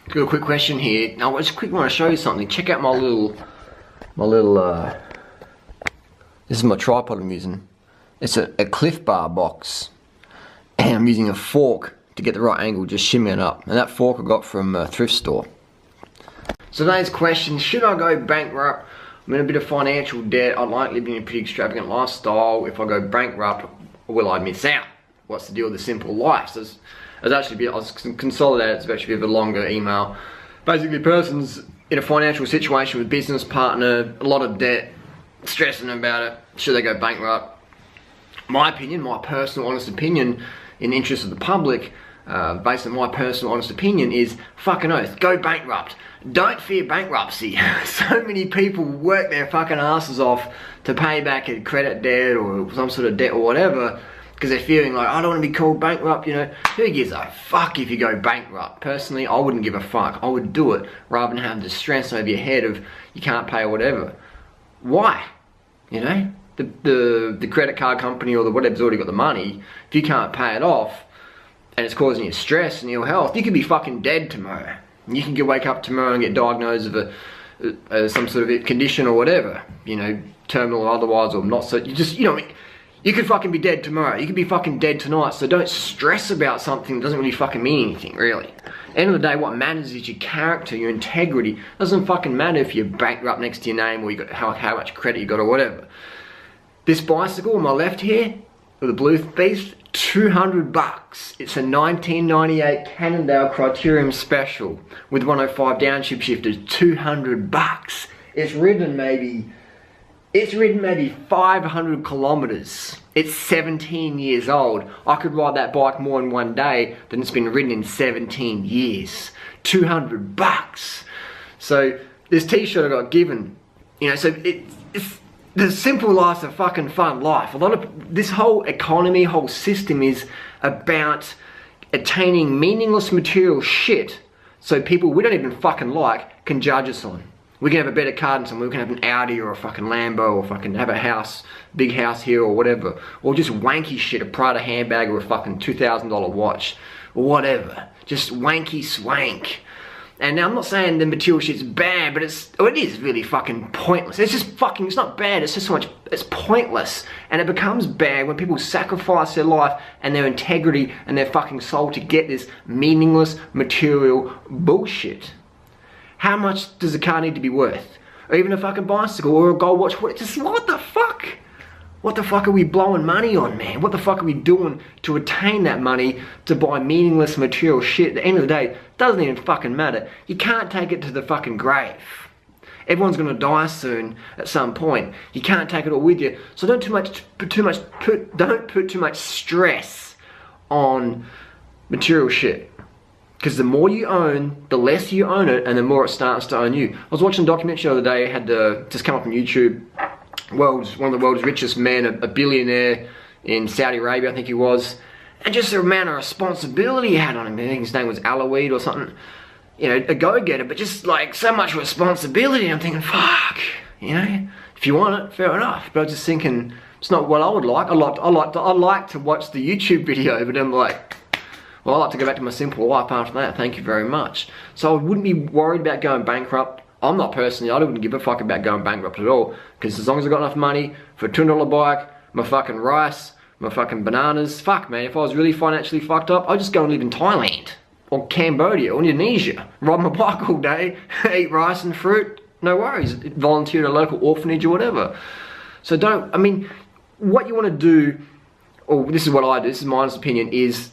Got a quick question here. Now, I just quickly want to show you something. Check out my little, this is my tripod I'm using. It's a Cliff Bar box. And I'm using a fork to get the right angle, just shimmying it up. And that fork I got from a thrift store. So today's question, should I go bankrupt? I'm in a bit of financial debt. I like living in a pretty extravagant lifestyle. If I go bankrupt, will I miss out? What's the deal with the simple life? So I was consolidated, it's actually a bit of a longer email. Basically, a person's in a financial situation with a business partner, a lot of debt, stressing about it. Should they go bankrupt? My opinion, my personal honest opinion, in the interest of the public, based on my personal honest opinion, is fucking oath, go bankrupt. Don't fear bankruptcy. So many people work their fucking asses off to pay back a credit debt or some sort of debt or whatever, because they're feeling like, I don't want to be called bankrupt, you know. Who gives a fuck if you go bankrupt? Personally, I wouldn't give a fuck. I would do it rather than have the stress over your head of you can't pay or whatever. Why? You know? The credit card company or the whatever's already got the money, if you can't pay it off and it's causing you stress and ill health, you could be fucking dead tomorrow. You can wake up tomorrow and get diagnosed with some sort of condition or whatever, you know, terminal or otherwise, or not. So you know, you could fucking be dead tomorrow. You could be fucking dead tonight. So don't stress about something that doesn't really fucking mean anything, really. End of the day, what matters is your character, your integrity. It doesn't fucking matter if you're bankrupt next to your name or you got how much credit you got or whatever. This bicycle on my left here, with the blue piece, 200 bucks. It's a 1998 Cannondale Criterium Special with 105 downshift shifters. 200 bucks. It's ridden maybe 500 kilometers. It's 17 years old. I could ride that bike more in one day than it's been ridden in 17 years. 200 bucks. So this t-shirt I got given, you know, so it's the simple life's a fucking fun life. A lot of this whole economy, whole system is about attaining meaningless material shit so people we don't even fucking like can judge us on. We can have a better car than someone, we can have an Audi or a fucking Lambo or fucking have a house, big house here or whatever. Or just wanky shit, a Prada handbag or a fucking $2,000 watch or whatever. Just wanky swank. And now I'm not saying the material shit's bad, but it is really fucking pointless. It's just fucking, it's not bad, it's just so much, it's pointless. And it becomes bad when people sacrifice their life and their integrity and their fucking soul to get this meaningless material bullshit. How much does a car need to be worth? Or even a fucking bicycle or a gold watch? What the fuck? What the fuck are we blowing money on, man? What the fuck are we doing to attain that money to buy meaningless material shit? At the end of the day, it doesn't even fucking matter. You can't take it to the fucking grave. Everyone's gonna die soon at some point. You can't take it all with you. So don't put too much stress on material shit. Because the more you own, the less you own it, and the more it starts to own you. I was watching a documentary the other day, it had just come up on YouTube. One of the world's richest men, a billionaire in Saudi Arabia, I think he was, and just the amount of responsibility he had on him. I think his name was Alaweed or something, you know, a go-getter, but just like so much responsibility. I'm thinking, fuck, you know, if you want it, fair enough. But I was just thinking, it's not what I would like. I like to watch the YouTube video, but I'm like, well, I like to go back to my simple life after that. Thank you very much. So I wouldn't be worried about going bankrupt. I'm not personally, I wouldn't give a fuck about going bankrupt at all, because as long as I got enough money for a $200 bike, my fucking rice, my fucking bananas, fuck man, if I was really financially fucked up, I'd just go and live in Thailand, or Cambodia, or Indonesia, ride my bike all day, eat rice and fruit, no worries, volunteer at a local orphanage or whatever. So I mean, what you want to do, or this is what I do, this is my honest opinion, is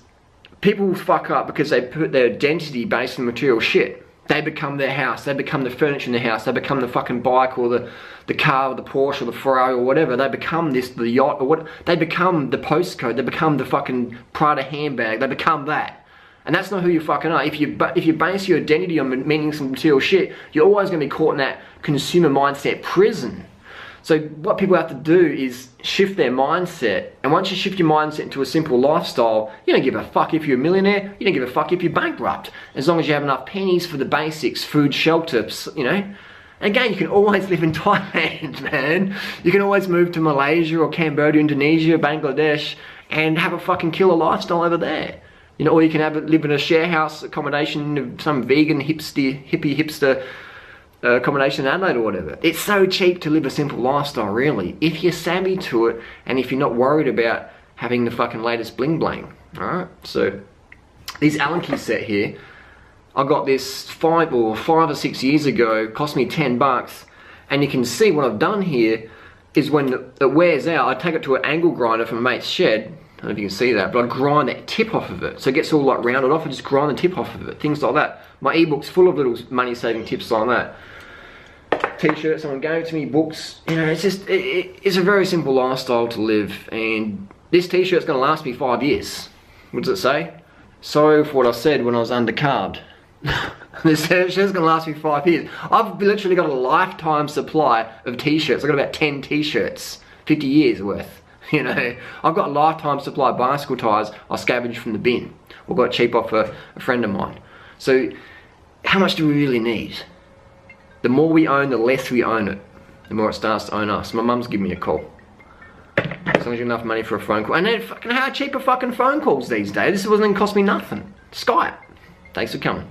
people fuck up because they put their identity based on material shit. They become their house, they become the furniture in the house, they become the fucking bike or the car or the Porsche or the Ferrari or whatever. They become the yacht or what, they become the postcode, they become the fucking Prada handbag, they become that. And that's not who you fucking are. If you base your identity on meaningless material shit, you're always going to be caught in that consumer mindset prison. So what people have to do is shift their mindset. And once you shift your mindset into a simple lifestyle, you don't give a fuck if you're a millionaire, you don't give a fuck if you're bankrupt. As long as you have enough pennies for the basics, food, shelter, you know. And again, you can always live in Thailand, man. You can always move to Malaysia or Cambodia, Indonesia, Bangladesh, and have a fucking killer lifestyle over there. You know, or you can live in a share house accommodation, some vegan hippie hipster accommodation in Adelaide or whatever. It's so cheap to live a simple lifestyle, really, if you're savvy to it and if you're not worried about having the fucking latest bling bling. Alright, so these Allen key set here, I got this 5 or 6 years ago, cost me 10 bucks, and you can see what I've done here is when it wears out, I take it to an angle grinder from a mate's shed. I don't know if you can see that, but I grind that tip off of it. So it gets all like rounded off, I just grind the tip off of it. Things like that. My ebook's full of little money saving tips like that. T-shirts someone gave to me, books. You know, it's just, it's a very simple lifestyle to live. And this t-shirt's gonna last me 5 years. What does it say? Sorry for what I said when I was undercarbed. This t-shirt's gonna last me 5 years. I've literally got a lifetime supply of t-shirts. I've got about 10 t-shirts, 50 years worth. You know, I've got a lifetime supply of bicycle tyres I scavenged from the bin or got cheap off a friend of mine. So how much do we really need? The more we own, the less we own it. The more it starts to own us. My mum's giving me a call. As long as you have enough money for a phone call. And then fucking how cheap are fucking phone calls these days? This wasn't even cost me nothing. Skype. Thanks for coming.